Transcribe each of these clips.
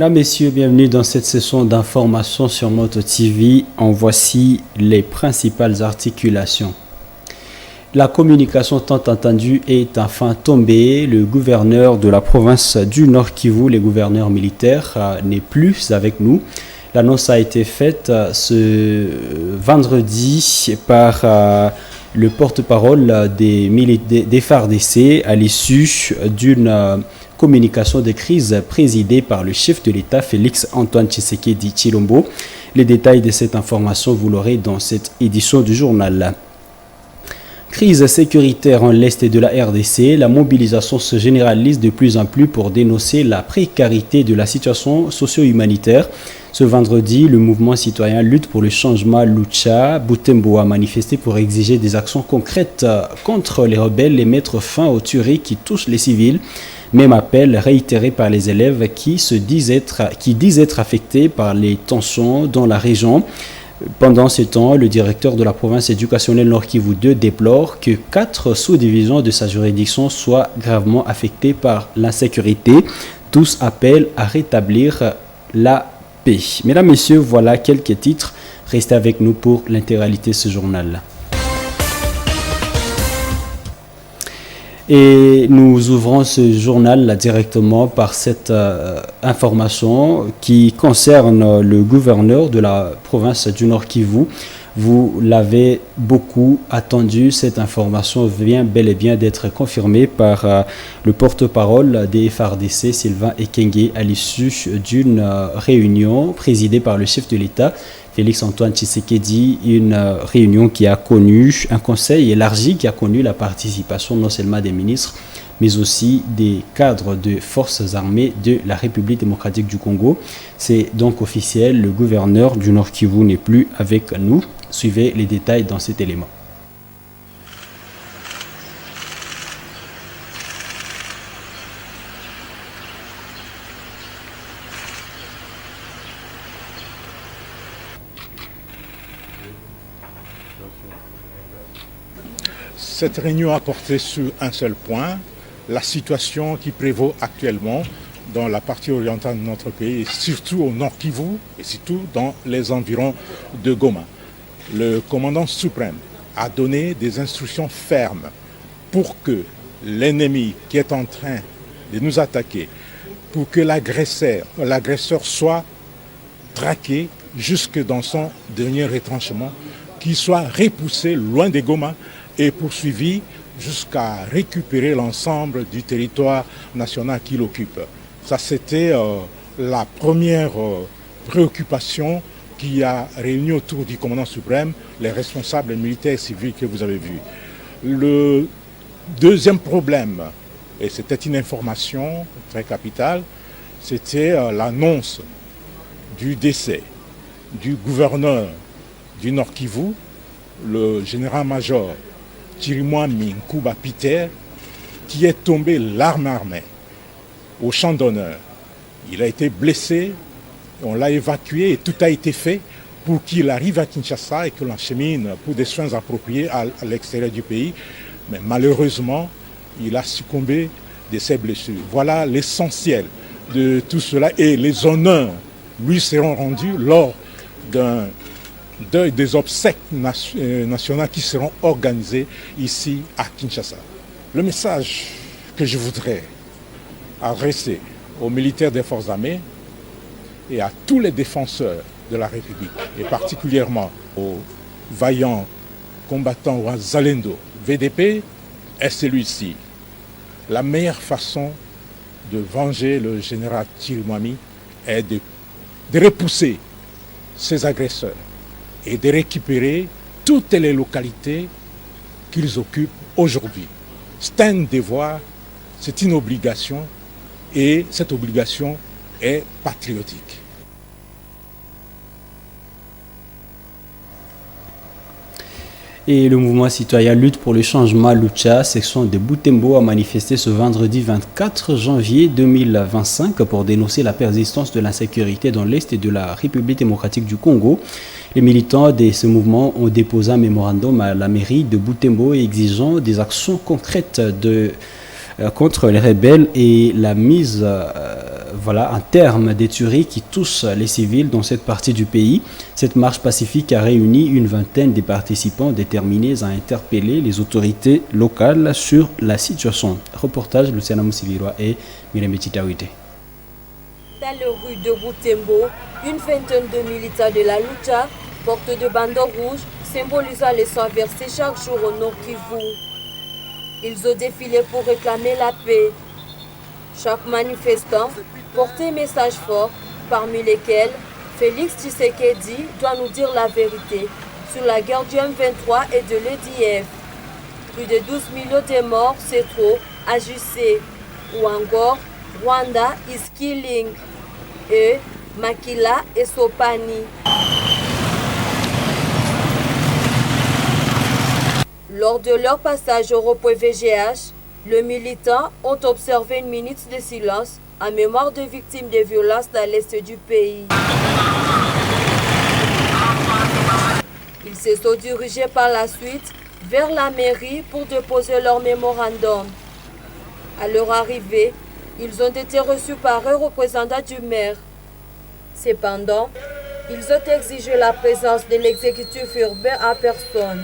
Mesdames, Messieurs, bienvenue dans cette session d'information sur Moto TV. En voici les principales articulations. La communication tant attendue est enfin tombée. Le gouverneur de la province du Nord Kivu, le gouverneur militaire, n'est plus avec nous. L'annonce a été faite ce vendredi par le porte-parole des FARDC à l'issue d'une communication de crise présidée par le chef de l'État Félix Antoine Tshisekedi Tshilombo. Les détails de cette information, vous l'aurez dans cette édition du journal. Crise sécuritaire en l'Est de la RDC, la mobilisation se généralise de plus en plus pour dénoncer la précarité de la situation socio-humanitaire. Ce vendredi, le mouvement citoyen Lutte pour le changement Lucha Butembo a manifesté pour exiger des actions concrètes contre les rebelles et mettre fin aux tueries qui touchent les civils. Même appel réitéré par les élèves qui disent être affectés par les tensions dans la région. Pendant ce temps, le directeur de la province éducationnelle Nord Kivu 2 déplore que 4 sous-divisions de sa juridiction soient gravement affectées par l'insécurité. Tous appellent à rétablir la paix. Mesdames, Messieurs, voilà quelques titres. Restez avec nous pour l'intégralité de ce journal. Et nous ouvrons ce journal directement par cette information qui concerne le gouverneur de la province du Nord Kivu. Vous l'avez beaucoup attendu, cette information vient bel et bien d'être confirmée par le porte-parole des FARDC, Sylvain Ekenge, à l'issue d'une réunion présidée par le chef de l'État, Félix Antoine Tshisekedi, une réunion qui a connu un conseil élargi, qui a connu la participation non seulement des ministres, mais aussi des cadres de forces armées de la République démocratique du Congo. C'est donc officiel, le gouverneur du Nord Kivu n'est plus avec nous. Suivez les détails dans cet élément. Cette réunion a porté sur un seul point, la situation qui prévaut actuellement dans la partie orientale de notre pays, et surtout au Nord Kivu, et surtout dans les environs de Goma. Le commandant suprême a donné des instructions fermes pour que l'ennemi qui est en train de nous attaquer, pour que l'agresseur soit traqué jusque dans son dernier retranchement, qu'il soit repoussé loin de Goma et poursuivi jusqu'à récupérer l'ensemble du territoire national qu'il occupe. Ça, c'était la première préoccupation qui a réuni autour du commandant suprême les responsables militaires et civils que vous avez vus. Le deuxième problème, et c'était une information très capitale, c'était l'annonce du décès du gouverneur du Nord Kivu, le général-major Chirimwami Nkuba Peter, qui est tombé l'arme armée au champ d'honneur. Il a été blessé, on l'a évacué et tout a été fait pour qu'il arrive à Kinshasa et que l'enchemine pour des soins appropriés à l'extérieur du pays. Mais malheureusement, il a succombé de ses blessures. Voilà l'essentiel de tout cela et les honneurs lui seront rendus lors des obsèques nationales qui seront organisées ici à Kinshasa. Le message que je voudrais adresser aux militaires des forces armées et à tous les défenseurs de la République, et particulièrement aux vaillants combattants ou à Zalendo, VDP, est celui-ci. La meilleure façon de venger le général Chirimwami est de repousser ces agresseurs et de récupérer toutes les localités qu'ils occupent aujourd'hui. C'est un devoir, c'est une obligation, et cette obligation est patriotique. Et le mouvement citoyen Lutte pour le changement Lucha, section de Butembo, a manifesté ce vendredi 24 janvier 2025 pour dénoncer la persistance de l'insécurité dans l'Est de la République démocratique du Congo. Les militants de ce mouvement ont déposé un mémorandum à la mairie de Butembo exigeant des actions concrètes contre les rebelles et la mise un terme des tueries qui touchent les civils dans cette partie du pays. Cette marche pacifique a réuni une vingtaine de participants déterminés à interpeller les autorités locales sur la situation. Reportage Luciana Moussivirwa et Mirembe Chitawite. Dans les rues de Boutembo, une vingtaine de militants de la Lucha portent de bandeaux rouges symbolisant les sang versés chaque jour au Nord Kivu. Ils ont défilé pour réclamer la paix. Chaque manifestant portait un message fort, parmi lesquels Félix Tshisekedi doit nous dire la vérité sur la guerre du M23 et de l'EDF. Plus de 12 millions de morts, c'est trop, ajusté. Ou encore, Rwanda is killing. Et Makila et Sopani. Lors de leur passage au repos VGH, les militants ont observé une minute de silence en mémoire de victimes de violences dans l'est du pays. Ils se sont dirigés par la suite vers la mairie pour déposer leur mémorandum. À leur arrivée, ils ont été reçus par un représentant du maire. Cependant, ils ont exigé la présence de l'exécutif urbain en personne.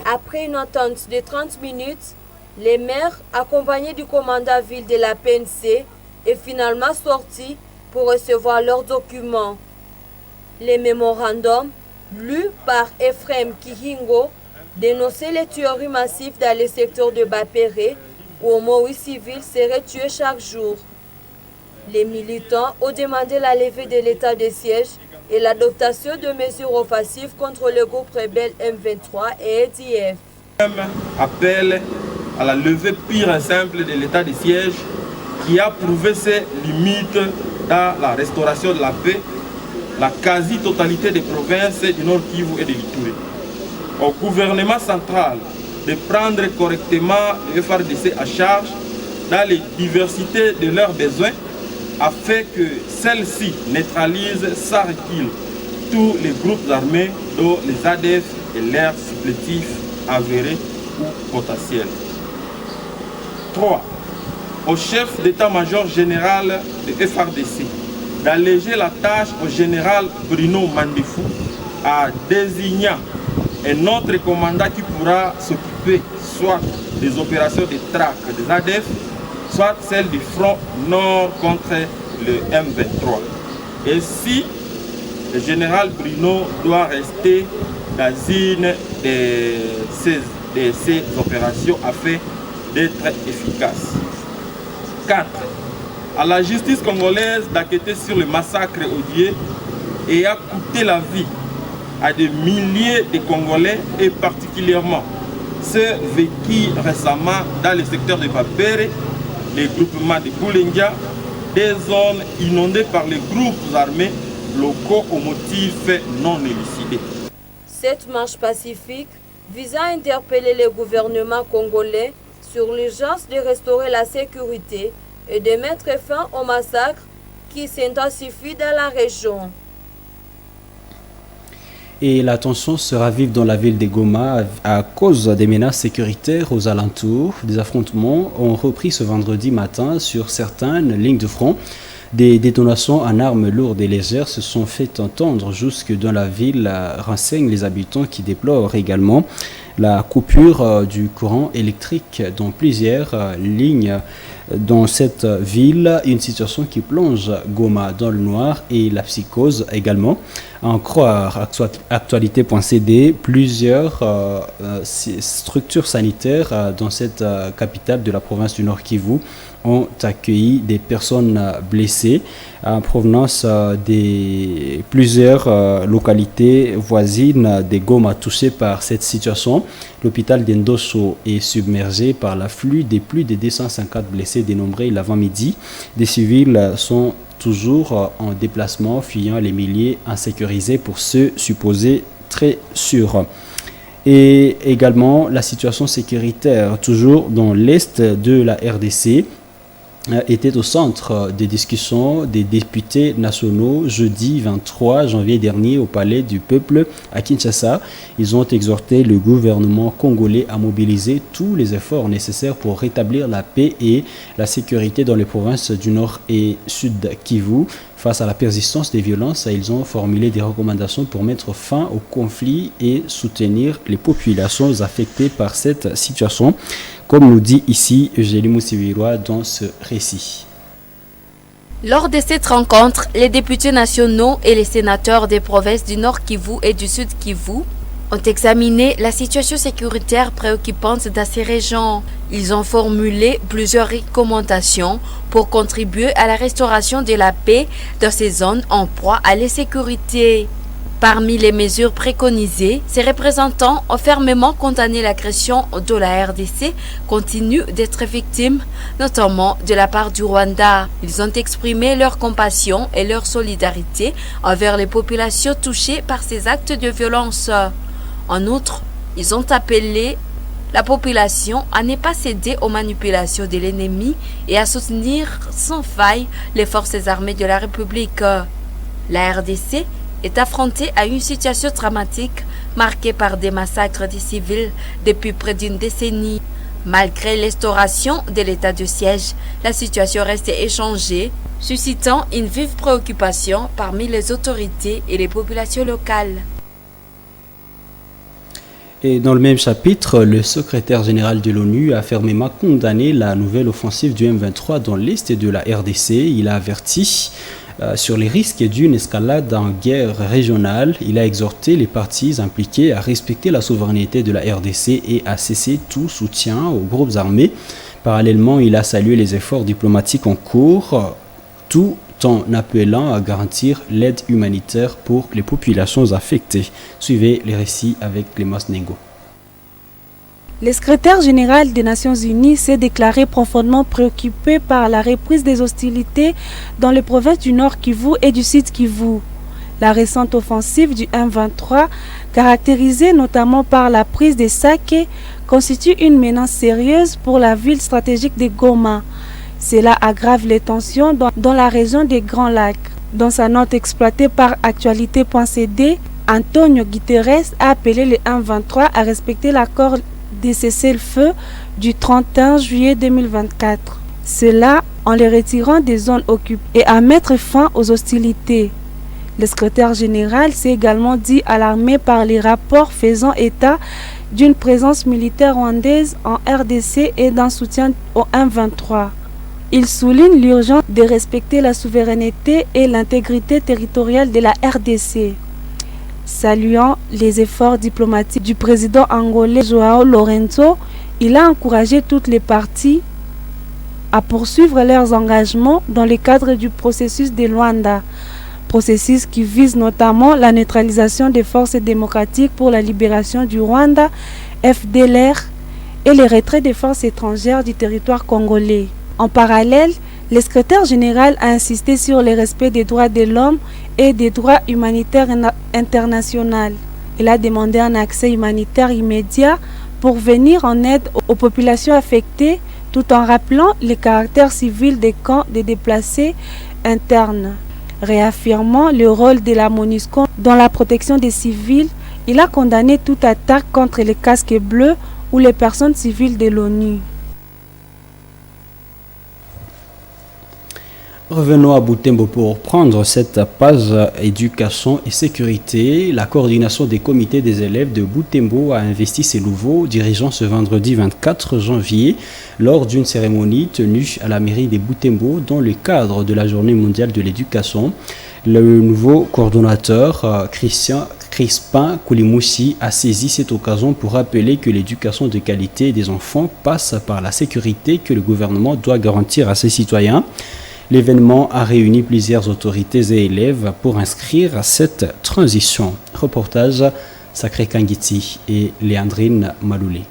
Après une entente de 30 minutes, les maires, accompagnés du commandant ville de la PNC, est finalement sortis pour recevoir leurs documents. Les mémorandums, lus par Ephraim Kihingo, dénonçaient les tueries massives dans les secteurs de Bapéré, où au moins 8 civils seraient tués chaque jour. Les militants ont demandé la levée de l'état de siège et l'adoption de mesures offensives contre le groupe rebelle M23 et EDF. Appelle à la levée pure et simple de l'état de siège qui a prouvé ses limites dans la restauration de la paix, la quasi-totalité des provinces du Nord Kivu et de l'Ituri. Au gouvernement central de prendre correctement le FARDC à charge dans les diversités de leurs besoins afin que celle-ci neutralise sans recul tous les groupes armés dont les ADF et leurs supplétifs avérés ou potentiels. 3. Au chef d'état-major général de FARDC d'alléger la tâche au général Bruno Mandefou à désigner un autre commandant qui pourra s'occuper soit des opérations de traque des ADF, soit celle du front nord contre le M23. Et si le général Bruno doit rester dans une de ces opérations afin d'être efficace. 4. À la justice congolaise d'enquêter sur le massacre odieux et a coûté la vie à des milliers de Congolais et particulièrement ceux vécus récemment dans le secteur de Bapéré, les groupements de Boulenga, des zones inondées par les groupes armés locaux aux motifs non élucidés. Cette marche pacifique vise à interpeller le gouvernement congolais sur l'urgence de restaurer la sécurité et de mettre fin au massacre qui s'intensifie dans la région. Et la tension sera vive dans la ville de Goma à cause des menaces sécuritaires aux alentours. Des affrontements ont repris ce vendredi matin sur certaines lignes de front. Des détonations en armes lourdes et légères se sont fait entendre jusque dans la ville, renseignent les habitants qui déplorent également la coupure du courant électrique dans plusieurs lignes dans cette ville, une situation qui plonge Goma dans le noir et la psychose également. À en croire actualité.cd, plusieurs structures sanitaires dans cette capitale de la province du Nord Kivu ont accueilli des personnes blessées en provenance de plusieurs localités voisines de Goma touchées par cette situation. L'hôpital d'Endosso est submergé par l'afflux des plus de 250 blessés dénombrés l'avant-midi. Des civils sont toujours en déplacement, fuyant les milliers insécurisés pour ceux supposés très sûrs. Et également la situation sécuritaire, toujours dans l'est de la RDC. était au centre des discussions des députés nationaux jeudi 23 janvier dernier au Palais du Peuple à Kinshasa. Ils ont exhorté le gouvernement congolais à mobiliser tous les efforts nécessaires pour rétablir la paix et la sécurité dans les provinces du Nord et Sud Kivu. Face à la persistance des violences, ils ont formulé des recommandations pour mettre fin au conflit et soutenir les populations affectées par cette situation, comme nous dit ici Eugénie Moussiviroa dans ce récit. Lors de cette rencontre, les députés nationaux et les sénateurs des provinces du Nord Kivu et du Sud Kivu ont examiné la situation sécuritaire préoccupante dans ces régions. Ils ont formulé plusieurs recommandations pour contribuer à la restauration de la paix dans ces zones en proie à l'insécurité. Parmi les mesures préconisées, ces représentants ont fermement condamné l'agression dont la RDC continue d'être victime, notamment de la part du Rwanda. Ils ont exprimé leur compassion et leur solidarité envers les populations touchées par ces actes de violence. En outre, ils ont appelé la population à ne pas céder aux manipulations de l'ennemi et à soutenir sans faille les forces armées de la République. La RDC est affrontée à une situation dramatique marquée par des massacres des civils depuis près d'une décennie. Malgré l'instauration de l'état de siège, la situation reste échangée, suscitant une vive préoccupation parmi les autorités et les populations locales. Et dans le même chapitre, le secrétaire général de l'ONU a fermement condamné la nouvelle offensive du M23 dans l'est de la RDC. Il a averti sur les risques d'une escalade en guerre régionale. Il a exhorté les parties impliquées à respecter la souveraineté de la RDC et à cesser tout soutien aux groupes armés. Parallèlement, il a salué les efforts diplomatiques en cours, tout en appelant à garantir l'aide humanitaire pour les populations affectées. Suivez les récits avec Clémence Nengo. Le secrétaire général des Nations Unies s'est déclaré profondément préoccupé par la reprise des hostilités dans les provinces du Nord Kivu et du Sud Kivu. La récente offensive du M23, caractérisée notamment par la prise de Sake, constitue une menace sérieuse pour la ville stratégique de Goma. Cela aggrave les tensions dans la région des Grands Lacs. Dans sa note exploitée par Actualité.cd, Antonio Guterres a appelé le M23 à respecter l'accord de cessez-le-feu du 31 juillet 2024. Cela en les retirant des zones occupées et à mettre fin aux hostilités. Le secrétaire général s'est également dit alarmé par les rapports faisant état d'une présence militaire rwandaise en RDC et d'un soutien au M23. Il souligne l'urgence de respecter la souveraineté et l'intégrité territoriale de la RDC. Saluant les efforts diplomatiques du président angolais João Lourenço, il a encouragé toutes les parties à poursuivre leurs engagements dans le cadre du processus de Luanda, processus qui vise notamment la neutralisation des forces démocratiques pour la libération du Rwanda, FDLR, et le retrait des forces étrangères du territoire congolais. En parallèle, le secrétaire général a insisté sur le respect des droits de l'homme et des droits humanitaires internationaux. Il a demandé un accès humanitaire immédiat pour venir en aide aux populations affectées, tout en rappelant le caractère civil des camps de déplacés internes. Réaffirmant le rôle de la MONUSCO dans la protection des civils, il a condamné toute attaque contre les casques bleus ou les personnes civiles de l'ONU. Revenons à Butembo pour prendre cette page éducation et sécurité. La coordination des comités des élèves de Butembo a investi ses nouveaux dirigeants ce vendredi 24 janvier lors d'une cérémonie tenue à la mairie de Butembo dans le cadre de la journée mondiale de l'éducation. Le nouveau coordonnateur Crispin Koulimouchi a saisi cette occasion pour rappeler que l'éducation de qualité des enfants passe par la sécurité que le gouvernement doit garantir à ses citoyens. L'événement a réuni plusieurs autorités et élèves pour inscrire cette transition. Reportage Sacré Kangiti et Léandrine Maloulé.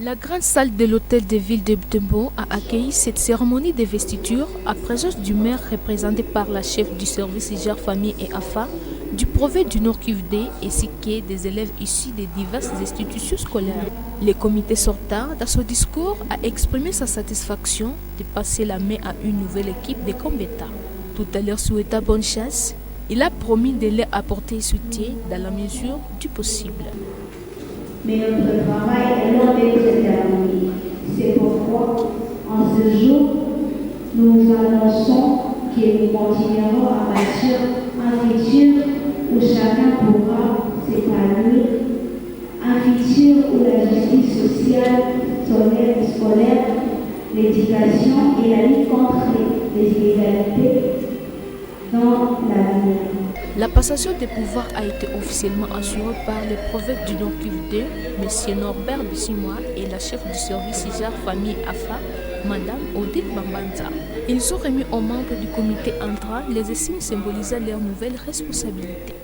La grande salle de l'hôtel de ville de Butembo a accueilli cette cérémonie de investiture à présence du maire représenté par la chef du service Hygiène Famille et AFA, du prophète du Nord Kivu ainsi que des élèves issus des diverses institutions scolaires. Le comité sortant, dans son discours, a exprimé sa satisfaction de passer la main à une nouvelle équipe de combattants. Tout à l'heure souhaitant bonne chance, il a promis de leur apporter soutien dans la mesure du possible. Mais notre travail est loin d'être terminé. C'est pourquoi, en ce jour, nous annonçons que nous continuerons à bâtir un futur où chacun pourra s'épanouir, un futur où la justice sociale, scolaire, l'éducation et la lutte contre les inégalités dans l'avenir. La passation des pouvoirs a été officiellement assurée par le prophète du Nord Kivu, M. Norbert Bissimois, et la chef du service IJAR Famille AFA, Mme Odile Bambanza. Ils ont remis aux membres du comité entrant les signes symbolisant leurs nouvelles responsabilités.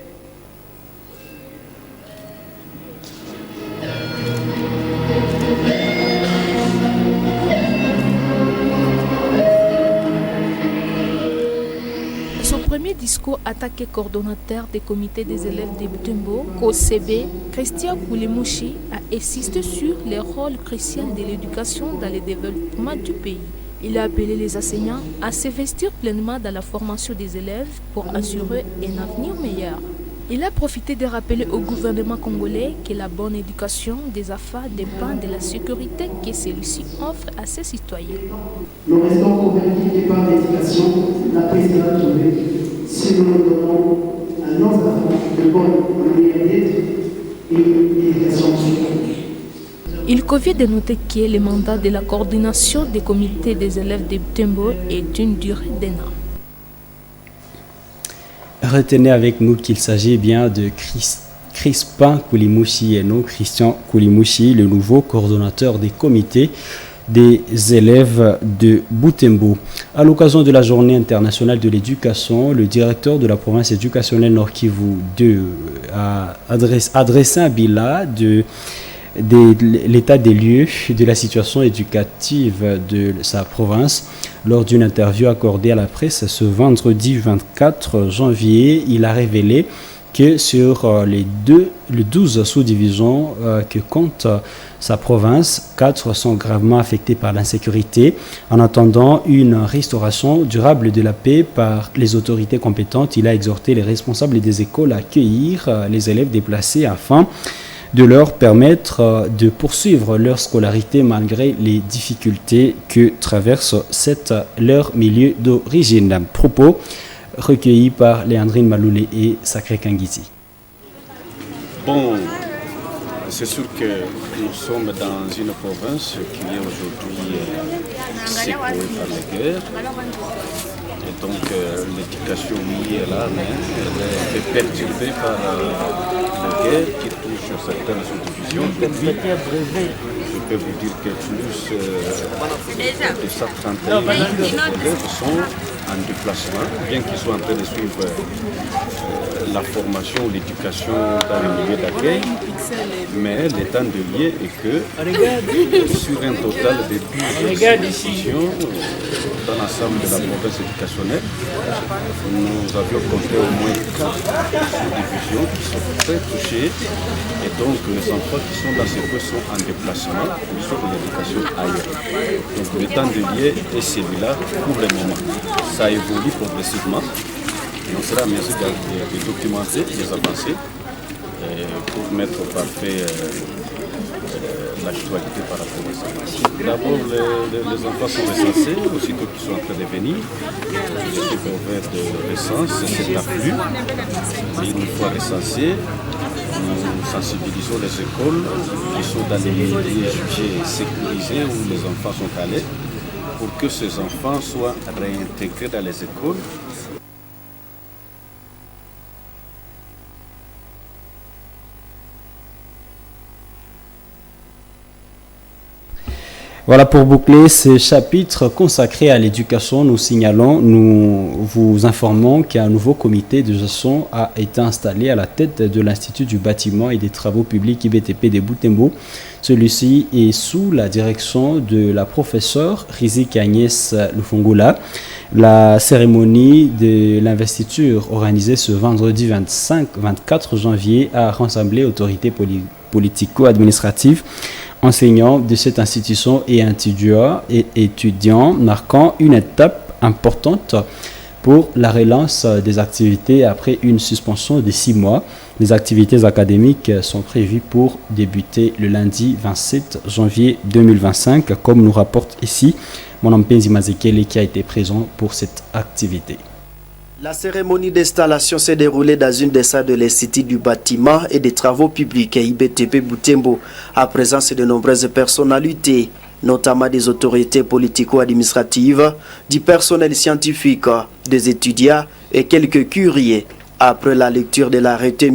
Premier discours attaqué coordonnateur des comités des élèves de Butembo, COCB, Christian Koulimouchi, a insisté sur le rôle crucial de l'éducation dans le développement du pays. Il a appelé les enseignants à s'investir pleinement dans la formation des élèves pour assurer un avenir meilleur. Il a profité de rappeler au gouvernement congolais que la bonne éducation des AFA dépend de la sécurité que celui-ci offre à ses citoyens. Nous restons convaincus que par l'éducation, la paix sera trouvée si nous donnons à nos enfants de bonnes manières d'être et l'éducation. Il convient de noter que le mandat de la coordination des comités des élèves de Butembo est d'une durée d'un an. Retenez avec nous qu'il s'agit bien de Crispin Koulimouchi et non Christian Koulimouchi, le nouveau coordonnateur des comités des élèves de Butembo. À l'occasion de la Journée internationale de l'éducation, le directeur de la province éducationnelle Nord Kivu 2 a adressé un bilan de l'état des lieux de la situation éducative de sa province. Lors d'une interview accordée à la presse ce vendredi 24 janvier, il a révélé que sur les 12 sous-divisions que compte sa province, 4 sont gravement affectées par l'insécurité. En attendant une restauration durable de la paix par les autorités compétentes, il a exhorté les responsables des écoles à accueillir les élèves déplacés afin de leur permettre de poursuivre leur scolarité malgré les difficultés que traverse leur milieu d'origine. Propos recueillis par Léandrine Maloulé et Sacré Kangiti. Bon, c'est sûr que nous sommes dans une province qui est aujourd'hui secouée par la guerre. Et donc l'éducation, oui, est là, mais elle est perturbée par la guerre qui touche certaines sous-divisions. Je peux vous dire que plus de 131 élèves sont en déplacement, bien qu'ils soient en train de suivre la formation ou l'éducation dans le milieu d'accueil, mais l'état de lieu est que sur un total de 12 institutions dans l'ensemble de la province éducationnelle, nous avions compté au moins 4 sous-divisions qui sont très touchées, et donc les enfants qui sont dans ces postes sont en déplacement sur l'éducation ailleurs. Donc l'état de lieu est celui-là pour le moment. Ça évolue progressivement. Et on sera bien sûr de documenter les avancées pour mettre au parfait l'actualité par rapport à ça. D'abord, les enfants sont recensés, aussitôt qu'ils sont en train de venir. Les super de recense, c'est afflux. Et une fois recensés, nous sensibilisons les écoles qui sont dans les milieux jugés sécurisés où les enfants sont allés pour que ces enfants soient réintégrés dans les écoles. Voilà pour boucler ce chapitre consacré à l'éducation. Nous vous informons qu'un nouveau comité de gestion a été installé à la tête de l'Institut du bâtiment et des travaux publics IBTP de Butembo. Celui-ci est sous la direction de la professeure Riziki Agnès Lufungula. La cérémonie de l'investiture organisée ce vendredi 24 janvier a rassemblé autorités politico-administratives, enseignants de cette institution et étudiants, marquant une étape importante pour la relance des activités après une suspension de 6 mois. Les activités académiques sont prévues pour débuter le lundi 27 janvier 2025, comme nous rapporte ici mon nom Penzi Mazekele qui a été présent pour cette activité. La cérémonie d'installation s'est déroulée dans une des salles de l'Institut du bâtiment et des travaux publics IBTP Butembo, à présence de nombreuses personnalités, notamment des autorités politico-administratives, du personnel scientifique, des étudiants et quelques curieux. Après la lecture de l'arrêté